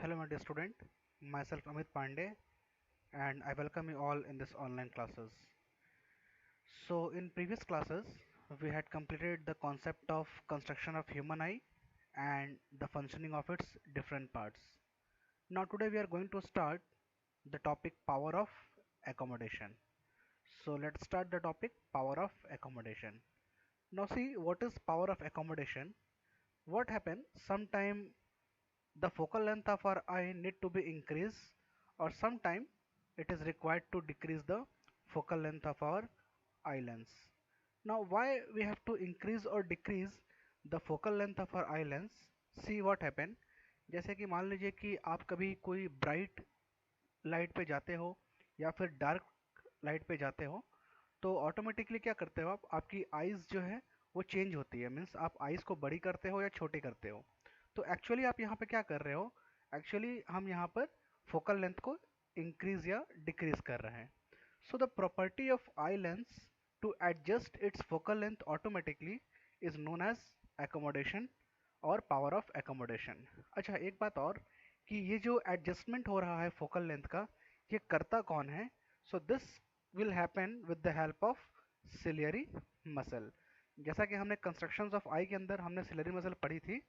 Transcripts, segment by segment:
Hello, my dear student. Myself Amit Pandey, and I welcome you all in this online classes. So, in previous classes, we had completed the concept of construction of human eye and the functioning of its different parts. Now, today we are going to start the topic power of accommodation. So, let's start the topic power of accommodation. Now, see what is power of accommodation. What happens sometime the focal length of our eye need to be increased, or sometime it is required to decrease the focal length of our eye lens. Now why we have to increase or decrease the focal length of our eye lens? See what happen. जैसे कि मान लीजिए कि आप कभी कोई bright light पे जाते हो या फिर डार्क लाइट पे जाते हो, तो ऑटोमेटिकली क्या करते हो आप, आपकी आईज जो है वो चेंज होती है। मीन्स आप आईज को बड़ी करते हो या छोटी करते हो। तो एक्चुअली आप यहाँ पे क्या कर रहे हो, एक्चुअली हम यहाँ पर फोकल लेंथ को इंक्रीज या डिक्रीज कर रहे हैं। So the property of eye lens to adjust its focal length automatically is known as accommodation और पावर ऑफ एकोमोडेशन। अच्छा, एक बात और कि ये जो एडजस्टमेंट हो रहा है फोकल लेंथ का, ये करता कौन है? So this will happen with the help of ciliary muscle. जैसा कि हमने कंस्ट्रक्शंस ऑफ आई के अंदर हमने सिलियरी मसल पढ़ी थी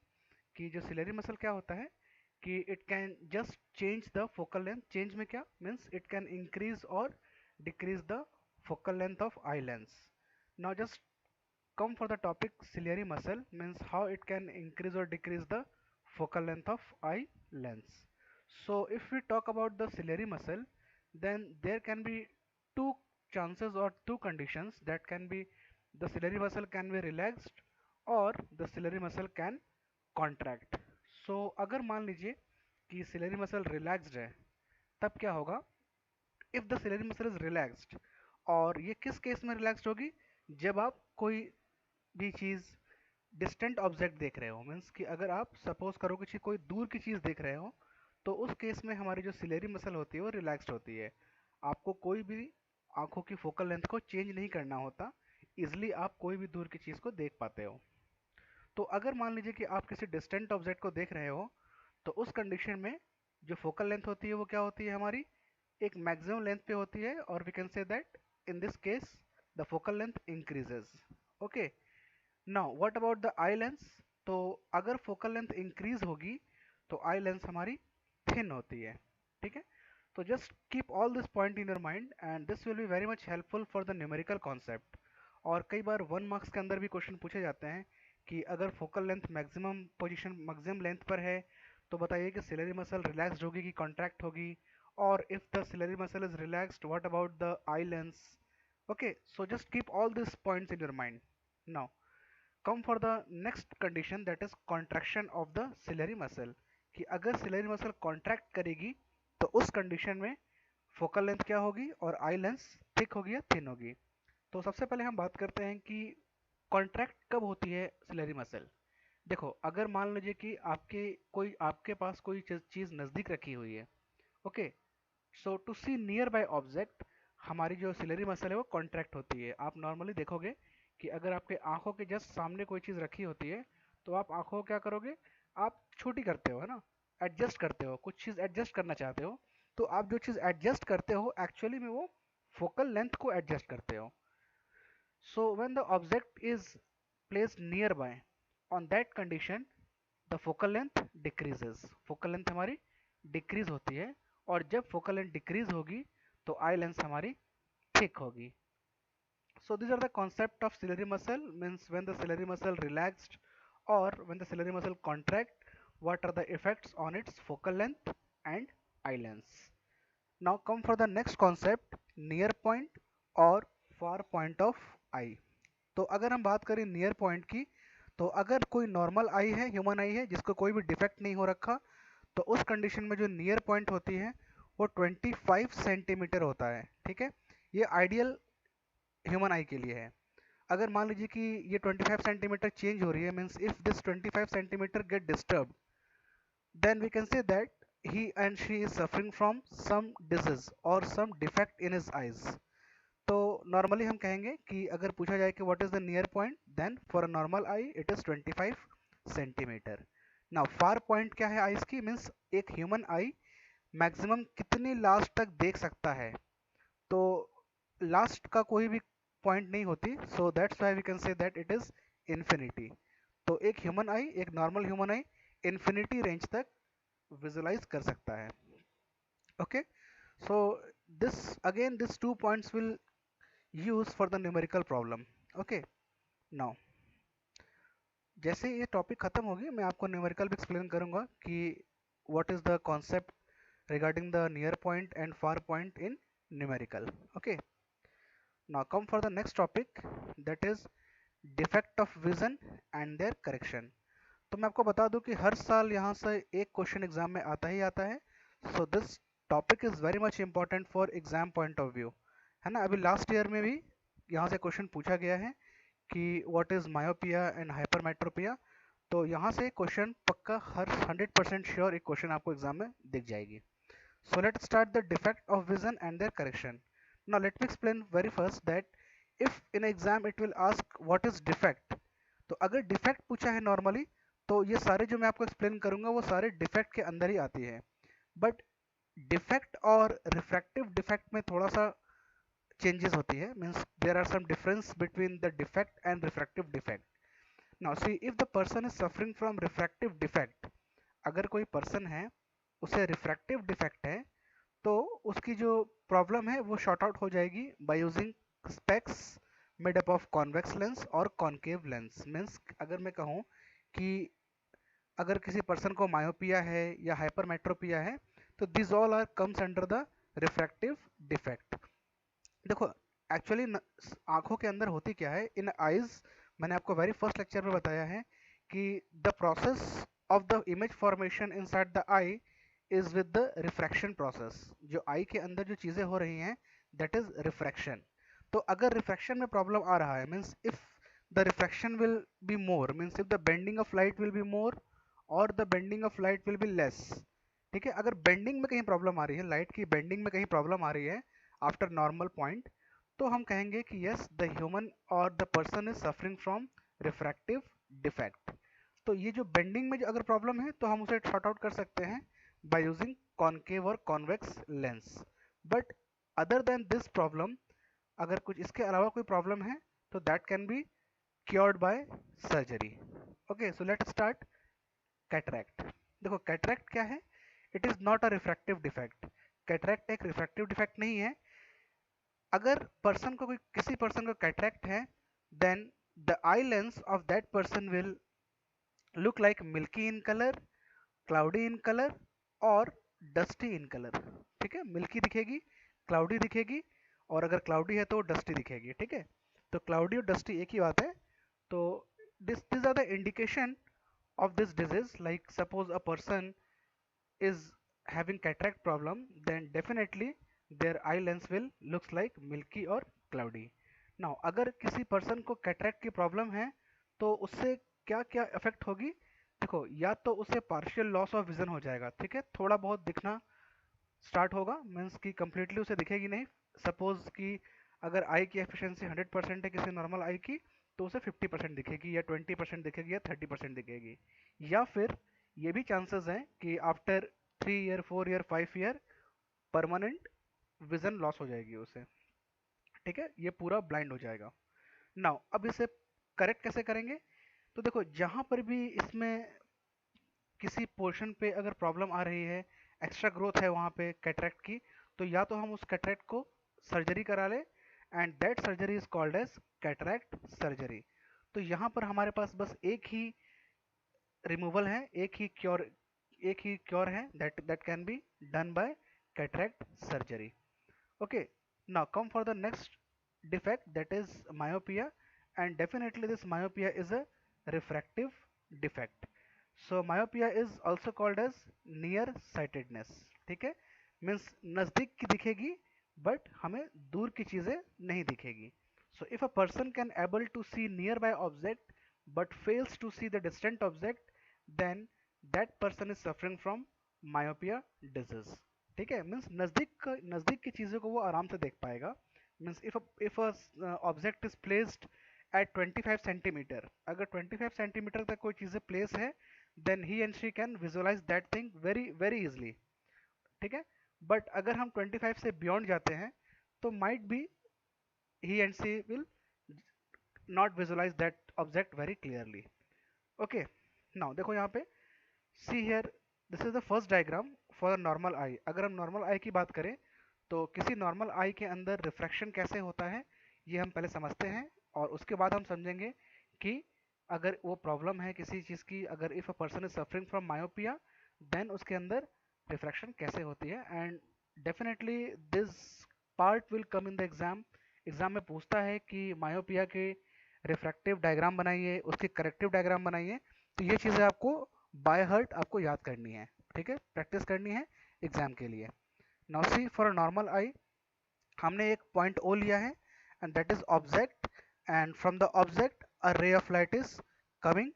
कि जो सिलेरी मसल क्या होता है कि it can just change the focal length. Change में क्या मीन्स इट कैन इंक्रीज और decrease the focal length of eye lens. Now just come for the topic ciliary muscle means how it can increase or decrease the focal length of eye lens. So if we talk about the ciliary muscle, then there can be two chances or two conditions that can be: the ciliary muscle can be relaxed or the ciliary muscle can contract. So अगर मान लीजिए कि ciliary muscle relaxed है, तब क्या होगा? If the ciliary muscle is relaxed, और ये किस केस में रिलैक्स्ड होगी? जब आप कोई भी चीज़ डिस्टेंट ऑब्जेक्ट देख रहे हो, मीन्स कि अगर आप सपोज करो कि कोई दूर की चीज़ देख रहे हो, तो उस केस में हमारी जो सिलेरी मसल होती है वो रिलैक्स्ड होती है। आपको कोई भी आंखों की फोकल लेंथ को चेंज नहीं करना होता, इजिली आप कोई भी दूर की चीज़ को देख पाते हो। तो अगर मान लीजिए कि आप किसी डिस्टेंट ऑब्जेक्ट को देख रहे हो, तो उस कंडीशन में जो फोकल लेंथ होती है वो क्या होती है हमारी? एक मैक्सिमम लेंथ पे होती है, और we can say that in this case the focal length increases. Okay, now what about the eye lens? तो अगर फोकल लेंथ इंक्रीज होगी तो आई लेंस हमारी थिन होती है। ठीक है, तो just keep all this point in your mind and this will be very much helpful for the numerical concept. और कई बार 1 मार्क्स के अंदर भी क्वेश्चन पूछे जाते हैं कि अगर focal length maximum position maximum length पर है, तो बताइए कि सिलेरी मसल रिलैक्स्ड होगी कि कॉन्ट्रैक्ट होगी, और if the ciliary muscle is relaxed what about the eye lens? Okay, so just keep all this points in your mind. Now come for the next condition, that is contraction of the ciliary muscle। कि अगर ciliary muscle contract करेगी तो उस condition में focal length क्या होगी और eye lens thick होगी या थिन होगी? तो सबसे पहले हम बात करते हैं कि कॉन्ट्रैक्ट कब होती है सिलेरी मसल। देखो, अगर मान लीजिए कि आपके पास कोई चीज़ नज़दीक रखी हुई है, okay, so to see near by object हमारी जो सिलेरी मसल है वो कॉन्ट्रैक्ट होती है। आप नॉर्मली देखोगे कि अगर आपके आंखों के जस्ट सामने कोई चीज़ रखी होती है, तो आप आंखों को क्या करोगे? आप छोटी करते हो, है ना, एडजस्ट करते हो, कुछ चीज़ एडजस्ट करना चाहते हो, तो आप जो चीज़ एडजस्ट करते हो एक्चुअली में वो फोकल लेंथ को एडजस्ट करते हो। So when the object is placed near by, on that condition the focal length decreases. Focal length हमारी डिक्रीज होती है, और जब फोकल लेंथ डिक्रीज होगी तो आई लेंस हमारी थिक होगी। So these are the concept of ciliary muscle, means when the ciliary muscle relaxed or when the ciliary muscle contract, what are the effects on its focal length and eye lens. Now come for the next concept, near point और far point of eye। तो अगर हम बात करें near point की, तो अगर कोई नॉर्मल आई है, ह्यूमन आई है जिसको कोई भी डिफेक्ट नहीं हो रखा, तो उस कंडीशन में जो नियर पॉइंट होती है वो 25 सेंटीमीटर होता है। ठीक है, ये आइडियल ह्यूमन आई के लिए है। अगर मान लीजिए कि ये 25 सेंटीमीटर चेंज हो रही है, means if this 25 centimetre get disturb, then we can say that he and she is suffering from some disease or some defect in his eyes। तो नॉर्मली हम कहेंगे कि अगर पूछा जाए कि what is the near point, then for a normal eye it is 25 centimetre. Now far point क्या है आईज की, मीन्स एक ह्यूमन आई मैक्सिमम कितनी लास्ट तक देख सकता है, तो लास्ट का कोई भी पॉइंट नहीं होती, so that's why we can say that it is infinity. तो एक ह्यूमन आई, एक normal human eye infinity range तक विजुलाइज कर सकता है। ओके, so these 2 points will use for the numerical problem. Okay, now जैसे ये टॉपिक खत्म होगी मैं आपको न्यूमेरिकल भी एक्सप्लेन करूंगा कि what is the concept regarding the near point and far point in numerical. Okay, now come for the next topic, that is defect of vision and their correction. तो मैं आपको बता दूं कि हर साल यहाँ से एक क्वेश्चन एग्जाम में आता ही आता है, so this topic is very much important for exam point of view, है ना। अभी लास्ट ईयर में भी यहाँ से क्वेश्चन पूछा गया है कि what is myopia and hypermetropia, तो यहाँ से क्वेश्चन पक्का हर 100% श्योर एक क्वेश्चन आपको एग्जाम में दिख जाएगी। So let's start the defect of vision and their correction. Now let me explain very first that if in exam it will ask what is defect, तो अगर डिफेक्ट पूछा है नॉर्मली तो ये सारे जो मैं आपको एक्सप्लेन करूंगा वो सारे डिफेक्ट के अंदर ही आती है, बट डिफेक्ट और रिफ्रैक्टिव डिफेक्ट में थोड़ा सा चेंजेस होती है, means there are some difference between the defect and refractive defect. Now see if the person is suffering from refractive defect, अगर कोई पर्सन है उसे रिफ्रैक्टिव डिफेक्ट है तो उसकी जो प्रॉब्लम है वो शॉर्ट आउट हो जाएगी by using specs made up of convex lens और कॉनकेव लेंस। मीन्स अगर मैं कहूँ कि अगर किसी पर्सन को मायोपिया है या हाइपरमेट्रोपिया है तो this all are comes under the refractive defect. देखो एक्चुअली आंखों के अंदर होती क्या है इन आईज, मैंने आपको वेरी फर्स्ट लेक्चर में बताया है कि the process of the image formation inside the I is with the refraction process. जो आई के अंदर जो चीजें हो रही हैं दैट इज रिफ्रैक्शन। तो अगर रिफ्रैक्शन में प्रॉब्लम आ रहा है, means if the refraction will be more, means if the bending of light will be more और the bending of light will be less, ठीक है। अगर बेंडिंग में कहीं प्रॉब्लम आ रही है, लाइट की बेंडिंग में कहीं प्रॉब्लम आ रही है आफ्टर नॉर्मल पॉइंट, तो हम कहेंगे कि यस द ह्यूमन और the person is suffering from refractive defect. तो ये जो बेंडिंग में जो अगर प्रॉब्लम है तो हम उसे शॉर्ट आउट कर सकते हैं बाय यूजिंग कॉनकेव और convex lens. But other than this problem, अगर कुछ इसके अलावा कोई प्रॉब्लम है तो that can be cured by surgery. Okay, so let's start cataract. देखो कैटरैक्ट क्या है, it is not a refractive defect. Cataract एक रिफ्रैक्टिव डिफेक्ट नहीं है। अगर पर्सन को कोई किसी पर्सन को कैटरैक्ट है then the eye lens of that person will look like milky in colour, cloudy in colour और डस्टी इन कलर। ठीक है, मिल्की दिखेगी, क्लाउडी दिखेगी, और अगर क्लाउडी है तो डस्टी दिखेगी। ठीक है, तो क्लाउडी और डस्टी एक ही बात है। तो this are the indication of this disease, like suppose a person is having cataract problem, then definitely their eye lens will looks like milky or cloudy. Now अगर किसी person को cataract की problem है तो उससे क्या क्या इफेक्ट होगी, देखो या तो उसे partial loss of vision हो जाएगा, ठीक है, थोड़ा बहुत दिखना स्टार्ट होगा, मीन्स कि कंप्लीटली उसे दिखेगी नहीं। सपोज कि अगर आई की एफिशिएंसी 100% है किसी नॉर्मल आई की, तो उसे 50% दिखेगी या 20% दिखेगी या 30% दिखेगी। या फिर ये भी चांसेस हैं कि after 3 year 4 year 5 year permanent vision loss हो जाएगी उसे। ठीक है, ये पूरा ब्लाइंड हो जाएगा। नाउ अब इसे करेक्ट कैसे करेंगे, तो देखो जहां पर भी इसमें किसी पोर्शन पे अगर प्रॉब्लम आ रही है, एक्स्ट्रा ग्रोथ है वहाँ पे कैटरेक्ट की, तो या तो हम उस कैटरेक्ट को सर्जरी करा ले and that surgery is called as cataract surgery. तो यहाँ पर हमारे पास बस एक ही रिमूवल है, एक ही क्योर है that that can be done by cataract surgery. Okay, now come for the next defect, that is myopia, and definitely this myopia is a refractive defect. So myopia is also called as near sightedness। ठीक है, means नजदीक की दिखेगी but हमें दूर की चीजें नहीं दिखेगी। So if a person can able to see near by object but fails to see the distant object, then that person is suffering from myopia disease। ठीक है, मीन्स नजदीक की चीजों को वो आराम से देख पाएगा। Means if a object is placed at 25 centimetre, अगर 25 सेंटीमीटर तक कोई चीज़ें प्लेस है then he and she can visualize that thing very very easily. ठीक है, बट अगर हम 25 से बियॉन्ड जाते हैं तो might B he and she will not visualize that object very clearly. Okay, now देखो यहाँ पे see here, this is the first diagram for a normal eye. अगर हम normal eye की बात करें तो किसी normal eye के अंदर रिफ्रैक्शन कैसे होता है ये हम पहले समझते हैं, और उसके बाद हम समझेंगे कि अगर वो प्रॉब्लम है किसी चीज़ की, अगर if a person is suffering from myopia then उसके अंदर रिफ्रैक्शन कैसे होती है. And definitely this part will come in the exam. Exam में पूछता है कि मायोपिया के रिफ्रैक्टिव डायग्राम बनाइए, उसकी करेक्टिव डायग्राम बनाइए. तो ये चीज़ें आपको बाय हार्ट आपको याद करनी है, ठीक है, प्रैक्टिस करनी है एग्जाम के लिए. Now see for a normal eye हमने एक पॉइंट ओ लिया है and that is object, and from the object a ray of light is coming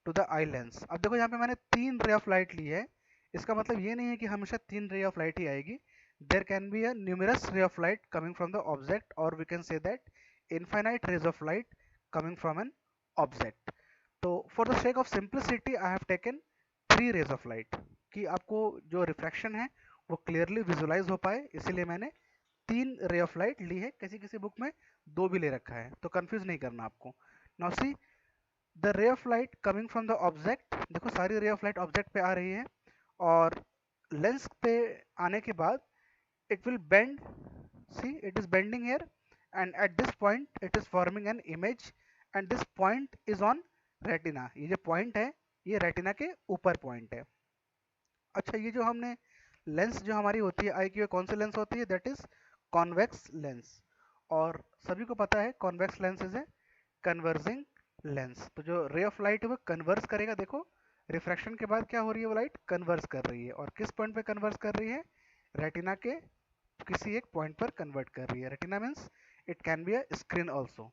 to the eye lens. अब देखो यहाँ पे मैंने 3 रे ऑफ लाइट ली है. इसका मतलब ये नहीं है कि हमेशा 3 रे ऑफ लाइट ही आएगी. There can be a numerous ray of light coming from the object, और we can say that infinite rays of light coming from an object. तो for the sake of simplicity I have taken 3 rays of light, कि आपको जो refraction है वो clearly visualise हो पाए, इसीलिए मैंने 3 रे ऑफ लाइट ली है. किसी किसी बुक में 2 भी ले रखा है, तो कंफ्यूज नहीं करना आपको. नाउ सी द रे of light coming from the object. देखो सारी रे ऑफ लाइट ऑब्जेक्ट पे आ रही है, और लेंस पे आने के बाद it will bend. See, it is bending here, and at this point it is forming an image, and this point is on retina. ये जो point है ये retina के ऊपर point है. अच्छा, ये जो हमने लेंस जो हमारी होती है आई की, कौन सी लेंस होती है? That is convex lens. और सभी को पता है convex lens is a converging lens. तो जो रे ऑफ लाइट है वो कन्वर्स करेगा. देखो रिफ्रैक्शन के बाद क्या हो रही है, वो लाइट कन्वर्स कर रही है, और किस पॉइंट पे कन्वर्स कर रही है? रेटिना के किसी एक पॉइंट पर कन्वर्ट कर रही है. Retina means it can be a screen also.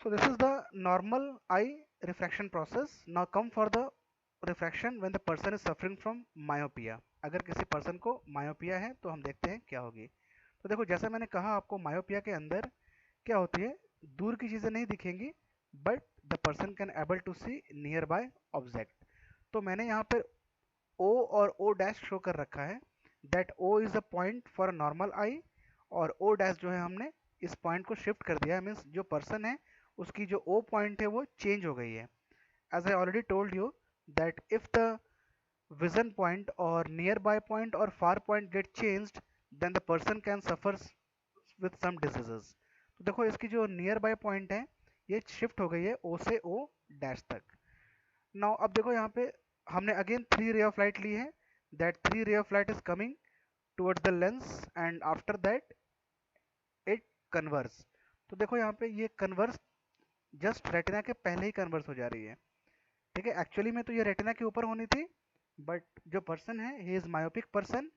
So this is the normal eye refraction process. Now come for the refraction when the person is suffering from myopia. अगर किसी person को myopia है तो हम देखते हैं क्या होगी. तो देखो जैसा मैंने कहा आपको, मायोपिया के अंदर क्या होती है, दूर की चीज़ें नहीं दिखेंगी but the person can able to see near by object. तो मैंने यहाँ पर O और O डैश शो कर रखा है. That O is a point for a normal eye, और O डैश जो है हमने इस पॉइंट को शिफ्ट कर दिया है. मीन्स जो पर्सन है उसकी जो O पॉइंट है वो चेंज हो गई है. As I already told you that if the vision point or nearby point or far point get changed then the person can suffer with some diseases. तो देखो इसकी जो नियर बाय पॉइंट है ये शिफ्ट हो गई है O से O डैश तक. नाउ अब देखो यहाँ पे हमने अगेन 3 रे ऑफ लाइट ली है. दैट 3 रे of light is coming towards the lens, and after that it converse. तो देखो यहाँ पे ये कन्वर्स जस्ट रेटिना के पहले ही कन्वर्स हो जा रही है. ठीक है, एक्चुअली में तो ये रेटिना के ऊपर होनी थी, बट जो पर्सन है he is myopic person,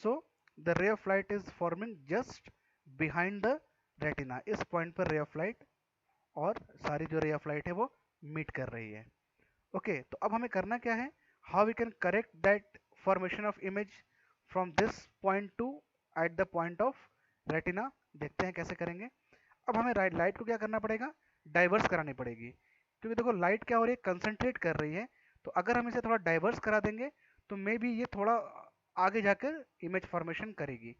so the रे of light is forming just behind the retina. इस पॉइंट पर रे ऑफ लाइट और सारी जो रे ऑफ लाइट है वो मीट कर रही है. ओके, तो अब हमें करना क्या है, how we can correct that formation of image from this point to at the point of retina. देखते हैं कैसे करेंगे. अब हमें लाइट को क्या करना पड़ेगा, डाइवर्स करानी पड़ेगी, क्योंकि देखो लाइट क्या हो रही है, कंसंट्रेट कर रही है. तो अगर हम इसे थोड़ा डाइवर्स करा देंगे तो मे बी ये थोड़ा आगे जाकर इमेज फॉर्मेशन करेगी.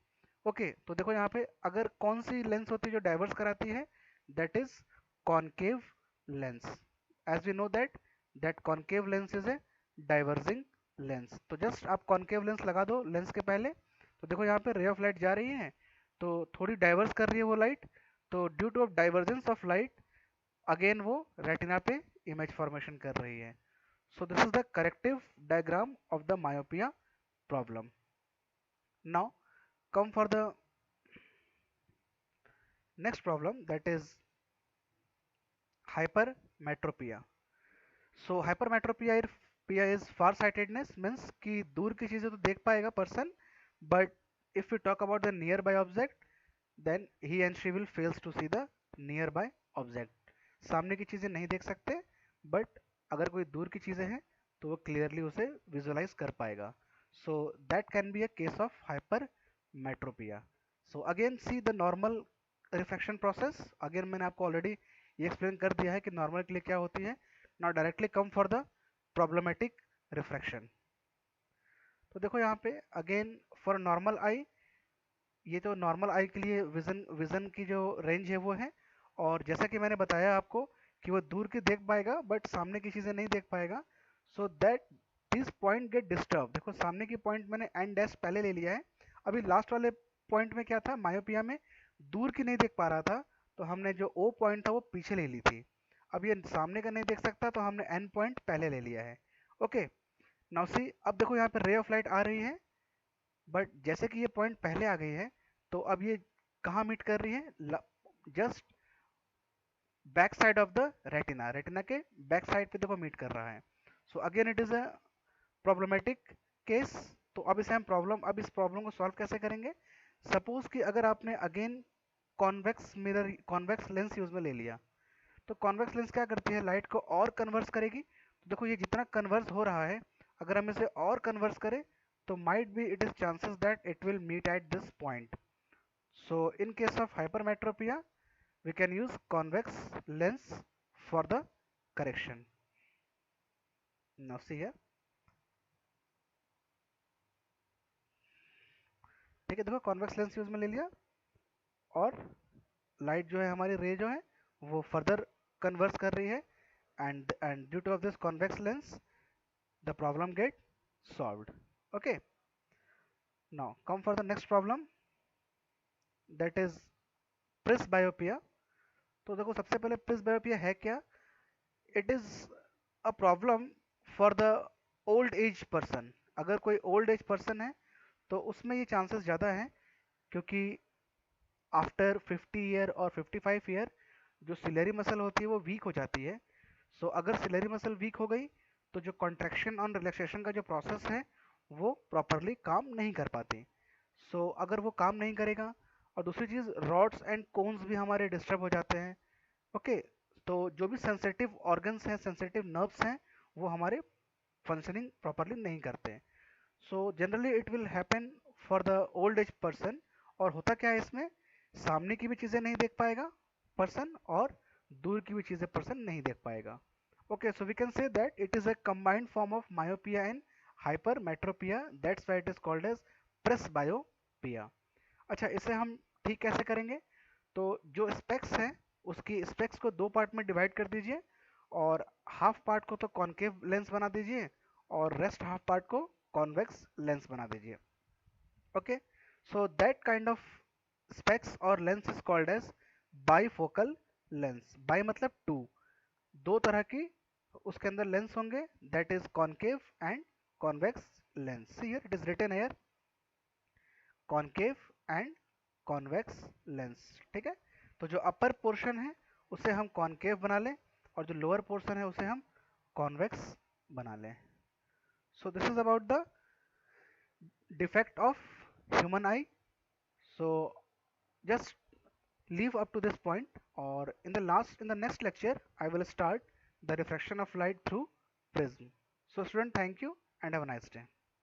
ओके, तो देखो यहाँ पे अगर कौन सी लेंस होती है जो डाइवर्स कराती है, that is concave lens. As we know that concave lens is a diverging lens. तो जस्ट आप कॉनकेव लेंस लगा दो लेंस के पहले. तो देखो यहाँ पे रे ऑफ लाइट जा रही है तो थोड़ी डाइवर्स कर रही है वो लाइट. तो due to of divergence of light again वो रेटिना पे इमेज फॉर्मेशन कर रही है. So this is the corrective diagram of the myopia problem. Now come for the next problem, that is hypermetropia. So hypermetropia is farsightedness, means कि दूर की चीजें तो देख पाएगा person, but if we talk about the nearby object then he and she will fails to see the nearby object. सामने की चीजें नहीं देख सकते, but अगर कोई दूर की चीजें हैं तो वो क्लियरली उसे विजुलाइज कर पाएगा. So that can be a case of hypermetropia. So again see the normal refraction process. Again मैंने आपको ऑलरेडी ये एक्सप्लेन कर दिया है कि नॉर्मल के लिए क्या होती है. Now directly come for the problematic refraction. तो देखो यहाँ पे अगेन फॉर नॉर्मल आई, ये जो नॉर्मल आई के लिए विजन विजन की जो रेंज है वो है, और जैसा कि मैंने बताया आपको कि वो दूर की देख पाएगा बट सामने की चीज़ें नहीं देख पाएगा, so that this point get disturb. देखो सामने की पॉइंट मैंने एन डैश पहले ले लिया है, अभी लास्ट वाले पॉइंट में क्या था, मायोपिया में दूर की नहीं देख पा रहा था, तो हमने जो ओ पॉइंट था वो पीछे ले ली थी। अब ये सामने का नहीं देख सकता तो हमने एन पॉइंट पहले ले लिया है। ओके, नाउ सी, अब देखो यहाँ पे रे ऑफ लाइट आ रही है, बट जैसे कि ये पॉइंट पहले आ गई है, तो अब ये कहाँ मीट कर रही है, just back side of the retina, retina के बैक साइड पे देखो मीट कर रहा है। So again it is a problematic case. तो अब इसे हम अब इस प्रॉब्लम को सॉल्व कैसे करेंगे। सपोज कि अगर आपने again convex mirror, convex lens use में ले लिया, तो कॉन्वेक्स लेंस क्या करती है, लाइट को और कन्वर्स करेगी। तो देखो ये जितना कन्वर्स हो रहा है, अगर हम इसे और कन्वर्स करें तो might be it is chances that it will meet at this point. So in case of hypermetropia we can use convex lens for the correction. Now see here, ठीक है, देखो कॉन्वेक्स लेंस यूज में ले लिया, और light जो है हमारी रे जो है वो फर्दर कन्वर्स कर रही है, and due to of this convex lens the problem get solved. Okay, now come for the next problem, that is presbyopia. तो देखो सबसे पहले प्रेसबायोपिया है क्या। It is a problem for the old age person. अगर कोई old age person है तो उसमें ये चांसेस ज़्यादा हैं, क्योंकि आफ्टर 50 ईयर और 55 ईयर जो सिलेरी मसल होती है वो वीक हो जाती है। सो अगर सिलेरी मसल वीक हो गई तो जो कॉन्ट्रैक्शन और रिलैक्सेशन का जो प्रोसेस है वो प्रॉपरली काम नहीं कर पाती। सो अगर वो काम नहीं करेगा, और दूसरी चीज़ रॉड्स एंड कोन्स भी हमारे डिस्टर्ब हो जाते हैं। ओके, तो जो भी सेंसिटिव ऑर्गन्स हैं, सेंसिटिव नर्व्स हैं, वो हमारे फंक्शनिंग प्रॉपरली नहीं करते हैं। So generally it will happen for the old age person. और होता क्या है इसमें, सामने की भी चीज़ें नहीं देख पाएगा पर्सन, और दूर की भी चीज़ें पर्सन नहीं देख पाएगा। Okay, so we can say that it is a combined form of myopia and hypermetropia, that's why it is called age presbyopia. अच्छा, इसे हम ठीक कैसे करेंगे। तो जो स्पेक्स है उसकी स्पेक्स को दो पार्ट में डिवाइड कर दीजिए, और हाफ पार्ट को तो कॉनकेव लेंस बना दीजिए, और रेस्ट हाफ पार्ट को कॉन्वेक्स लेंस बना दीजिए। Okay, so that kind of specs और lens is called as bifocal lens. Bi मतलब टू, दो तरह की उसके अंदर लेंस होंगे, that is concave and convex lens. Here it is written here concave and convex lens. ठीक है, तो जो अपर पोर्शन है उसे हम कॉनकेव बना लें, और जो लोअर पोर्शन है उसे हम कॉन्वेक्स बना लें। So this is about the defect of human eye. So just leave up to this point, or in the next lecture I will start the refraction of light through prism. So student, thank you and have a nice day.